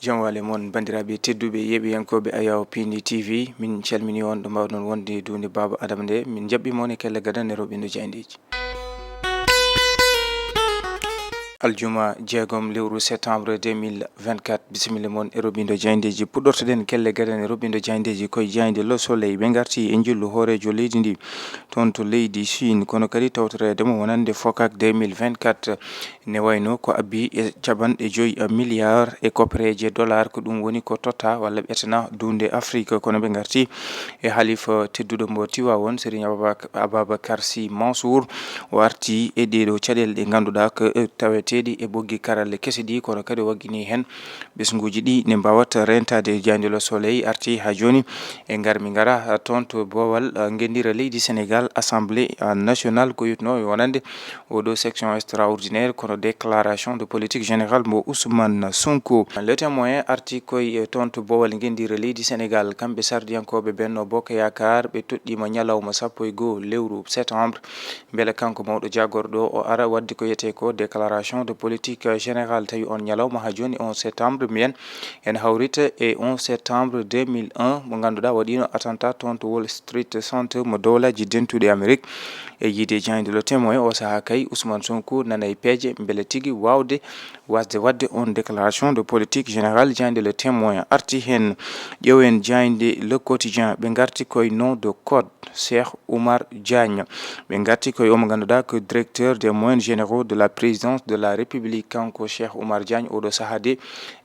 Jamwale mon bandiraɓe tedduɓe yeɓiyankoɓe Ayaw Pindi TV min calmini on ɗo mbawɗon wonde dunde Baba Adama nde min jaɓɓimo ne kelle gadan e roɓindo jayndeji aljuma jeegom lewru septembre 2024 bisimilla mon e roɓindo jayndeji puɗɗortoɗen kelle gadan e roɓindo jayndeji koye jayde Le Soleil ɓe garti e jillu hoorejo leydi ndi toon to leydi Chine kono kadi tawtoredemo wonande FOCAC 2024 ne wayno ko abbi e caɓanɗe 5 milliards e koppereje dollar ko ɗum woni ko totta walla ɓetana dunde Afrique kono ɓe garti e halifa tedduɗo mo Tiwawon Serigne Ababacar Sy Mansour o arti e ɗeɗo caɗele ɗe ganduɗa ko tawete e boggi karalle kesidi kono kadi waggini hen besnguji ɗi ne mbawata rentade jande Le Soleil arti ha joni e garmi ngara toon to Bowal gendira leydi Sénégal Assemblée nationale ko yitno wonande oɗo section extraordinaire kono déclaration de politique générale mo Ousmane Sonko. Le Témoin arti koye toon to Bowal gendira leydi Sénégal kamɓe sardiyankoɓe Benno Bokk Yakar ɓe toɗɗima ñalawma 11 lewru septembre beele kanko mawɗo jagorɗo o ara wadde ko yete ko déclaration de politique générale tawi on ñalawma ha joni 11 septembre mbiyen en hawrita e 11 septembre 2001 mo ganduɗa waɗino attentat toon to Wall Street Center mo dowlaji dentuɗe Amérique e yiide jayde Le Témoin o saaha kay Ousmane Sonko nana e peeje beele tigui wasde wadde on déclaration de politique générale jayde Le Témoin arti hen ƴeewen jayde Le Quotidien ɓe garti koye nom de code Cheikh Oumar Diagne ɓe garti koye omo ganduɗa que directeur des moyens généraux de la présidence de la République kanko Cheikh Oumar Diagne oɗo saaha de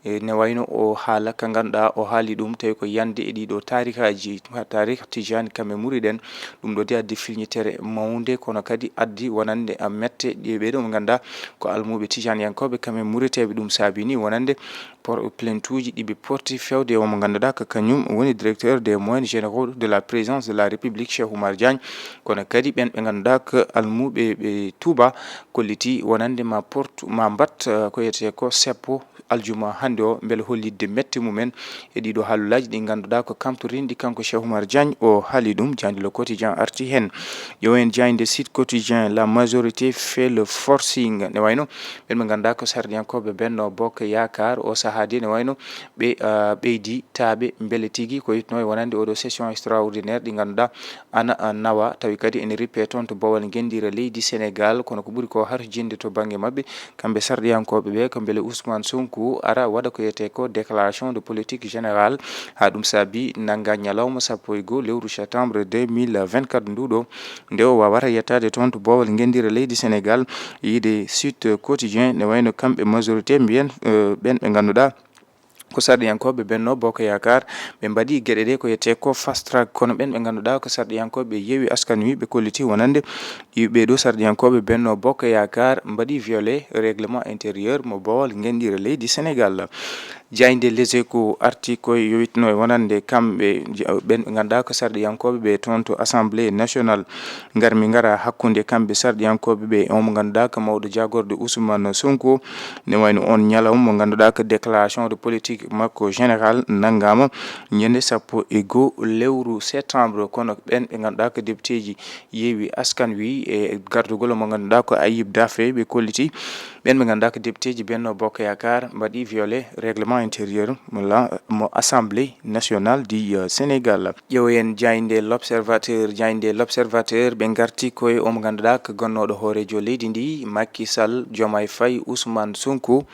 ne wayno o haala ka ganduɗa o haali ɗum tawi ko yande e ɗiɗo tarikaji tarikh tijani kamɓe muriɗen ɗum ɗo de addi filñitere mawde kono kadi addi wonande a mette ɓeɗo mo ganduɗa ko almuɓe tijaniyankoɓe kamɓe muriteɓe ɗum saabini wonande plainte uji ɗiɓe porti fewde omo ganduɗa ko kañum woni directeur des moyens généraux de la présidence de la République Cheikh Oumar Diagne kono kadi ɓen ɓe ganduɗa ko almuɓe ɓe Touba kolliti wonande ma mbat ko yete ko seppo aljuma hande o beele hollidde mette mumen e ɗiɗo haalulaji ɗi ganduɗa ko kamtorindi kanko Cheikh Oumar Diagne o haali ɗum jande Le Quotidien arti hen yo en jayde Sud Quotidien la majorité fait le forcing ne wayno ɓen ɓe ganduɗa ko sardiyankoɓe Benno Bokk Yakar o sahade ne wayno ɓe ɓeydi taaɓe beele tigui ko yitno e wonande oɗo session extraordinaire ɗi ganduɗa ana nawa tawi kadi ene rippe toon to Bowal gendira leydi Sénégal kono ko ɓuuri ko harjinde to banggue mabɓe kamɓe sardiyankoɓe ɓe ko beele Ousmane Sonko ara waɗa ko yete ko déclaration de politique générale ha ɗum saabi nagga ñalawma 11 lewru septembre 2024 nduɗo nde o wawata yettade toon to Bowal gendira leydi Sénégal yiide Sud Quotidien ne wayno kamɓe majorité mbiyen ɓen ɓe ganduɗa ko sardiyankoɓe Benno Bokk Yakar ɓe mbaɗi gueɗe ɗe ko yete ko fast track kono ɓen ɓe ganduɗa ko sardiyankoɓe Yewwi Askan Wi ɓe kolliti wonande ɓeɗo sardiyankoɓe Benno Bokk Yakar mbaɗi violé règlement intérieur mo Bowal gendira leydi Sénégal jayde Les Échos arti koye yowitno e wonande kamɓe ɓen ɓe ganduɗa ko sardiyankoɓe ɓe toon to Assemblée nationale garmi ngara hakkude kamɓe sardiyankoɓe ɓe omo ganduɗa ko mawɗo jagorde Ousmane Sonko ne wayno on ñalawma mo ganduɗa ko déclaration de politique makko général nanggama ñande 11 lewru septembre kono ɓen ɓe ganduɗa ko député ji Yewwi Askan Wi e gardugol mo ganduɗa ko Ayib Daffé ɓe kolliti ɓen ɓe ganduɗa ko député ji Benno Bokk Yakar mbaɗi violé règlement intérieur mo Assemblée nationale du Sénégal ƴeewen jayde L'Observateur ɓe garti koye omo ganduɗa ko gonnoɗo hoorejo leydi ndi Macky Sall Diomaye Faye Ousmane Sonko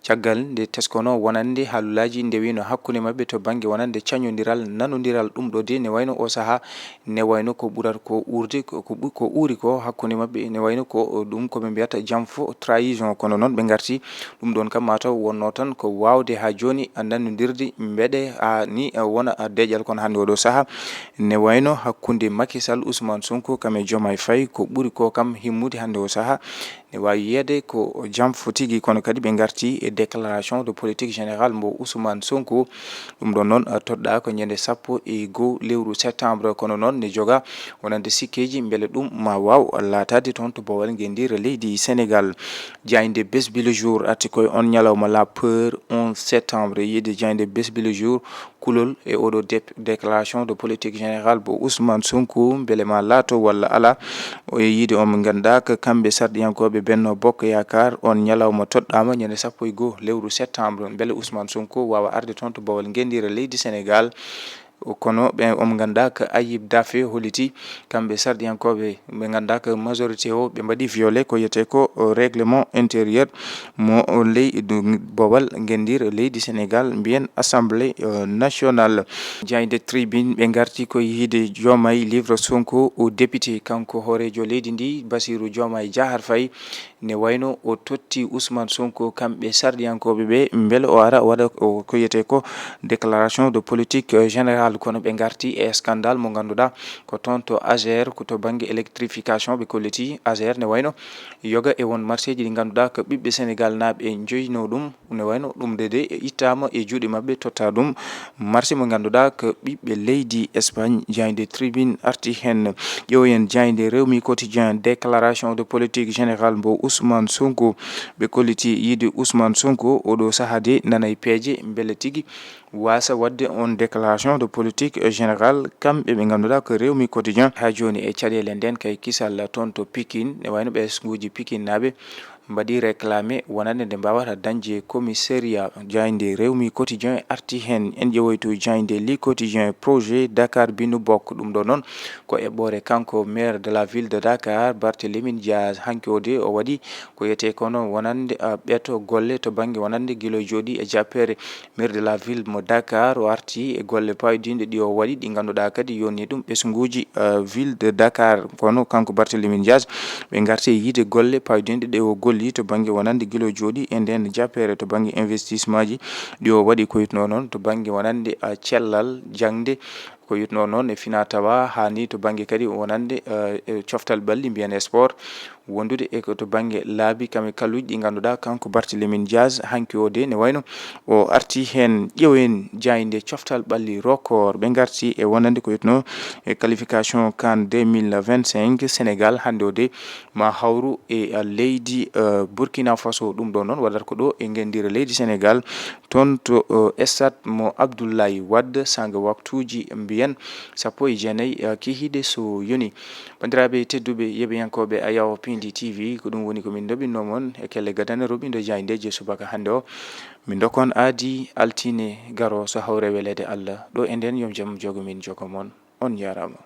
caggal nde teskono wonande haalulaji ndewino hakkude mabɓe to banggue wonande cañodiral nanodiral ɗum ɗo de ne wayno o saaha ne wayno ko ɓurata ko urde ko uuri ko hakkude mabɓe ne wayno ko ɗum koɓe mbiyata janfo trahison kono noon ɓe garti ɗum ɗon kam mataw wonno tan ko wawde ha joni nanodirde mbeɗe ni wona deƴal kono hande oɗo saaha ne wayno hakkude Macky Sall Ousmane Sonko kam e Diomaye Faye ko ɓuuri ko kam himmude hande o saaha ne wawi yiyede ko janfo tigui kono kadi ɓe garti e déclaration de politique générale mo Ousmane Sonko ɗum ɗon noon toɗɗa ko ñande 11 lewru septembre kono noon ne joga wonande sikkeji beele ɗum ma waw latade toon to Bowal gendira leydi Sénégal jayde Bes bi le jour arti koye on ñalawma la peur 11 septembre yiide jayde Bes bi le jour kulol e oɗo déclaration de politique générale bo Ousmane Sonko beele ma laato walla ala o yiide on ganduɗa ko kamɓe sarɗiyankoɓe Benno Bokk Yakar on ñalawma toɗɗama ñande 11 lewru septembre beele Ousmane Sonko wawa arde toon to Bawol gendira leydi Sénégal kono ɓe ganduɗa ko Ayib Daffé holliti kamɓe sarɗiyankoɓe ɓe ganduɗa ko majorité o ɓe mbaɗi violé ko yete ko règlement intérieur mo leydi Bawol gendira leydi Sénégal mbiyen assemblée nationale. Jayde tribune ɓe garti ko yiide Diomaye livre Sonko au député kanko horejo leydi ndi Bassirou Diomaye Diakhar Faye ne wayno o totti Ousmane Sonko kamɓe sarɗiyankoɓe ɓe beele o ara waɗa ko yete ko déclaration de politique générale kono ɓe garti e scandale mo ganduɗa ko toon to AGR ko to banggue électrification ɓe kolliti AGR ne wayno yoga e won marché ji ɗi ganduɗa ko ɓiɓɓe Sénégal naaɓe joyno ɗum ne wayno ɗum de ittama e juuɗe mabɓe totta ɗum marché mo ganduɗa ko ɓiɓɓe leydi Espagne. Jayde tribune arti hen ƴeewoyen jayde Rewmi quotidien déclaration de politique générale mbo Ousmane Sonko ɓe kolliti yiide Ousmane Sonko oɗo saaha de nanay peeje beele tigui wasa wadde on déclaration de politique générale kamɓe ɓe ganduɗa ko Rewmi quotidien ha joni e caɗele nden kay kisal toon to Pikine ne wayno ɓesguji Pikine naaɓe mbaɗi réclamé wonande nde mbawata dañde commissariat. Jayde Rewmi quotidien arti hen en ƴeewoy to jayde li quotidien projet Dakar Binu Bokk ɗum ɗo noon ko eɓɓore kanko maire de la ville de Dakar Barthélémy Dias hanki o de o waɗi ko yete kono wonande ɓeeto golle to banggue wonande guila jooɗi e jappere maire de la ville mo Dakar o arti e golle paydiɗe ɗi o waɗi ɗi ganduɗa kadi yonni ɗum ɓesguji ville de Dakar kono kanko Barthélémy Dias ɓe garti yiide golle paydiɗe ɗe o golli to banggue wonande guilo jooɗi e nden jappere to banggue investissement ji ɗi o waɗi ko yitno noon to banggue wonande cellal jangde ko yitno noon e fina tawa hani to banggue kadi wonande coftal ɓalli mbiyen sport wondude e ko to banggue laabi kame kalluji ɗi ganduɗa kanko Barthélémy Dias hanki o de ne wayno o arti hen ƴeewen jayde coftal ɓalli record ɓe garti e wonande ko yitno e qualification CAN 2025 Sénégal hande o de ma hawru e leydi Burkina Faso ɗum ɗo noon waɗata ko ɗo e gendira leydi Sénégal toon to stade mo Abdoulaye Wade sanga waktuji mbiyen 19 kihide so yoni. Bandiraɓe tedduɓe yeɓoyankoɓe Ayaw Pindi TV ko ɗum woni ko min dobinno mon e kelle gadane roɓindo jaydeje subaka hande o min dokon aadi altine garo so hawre welede Allah ɗo e nden yom jaam jogo min jogo mon on jarama.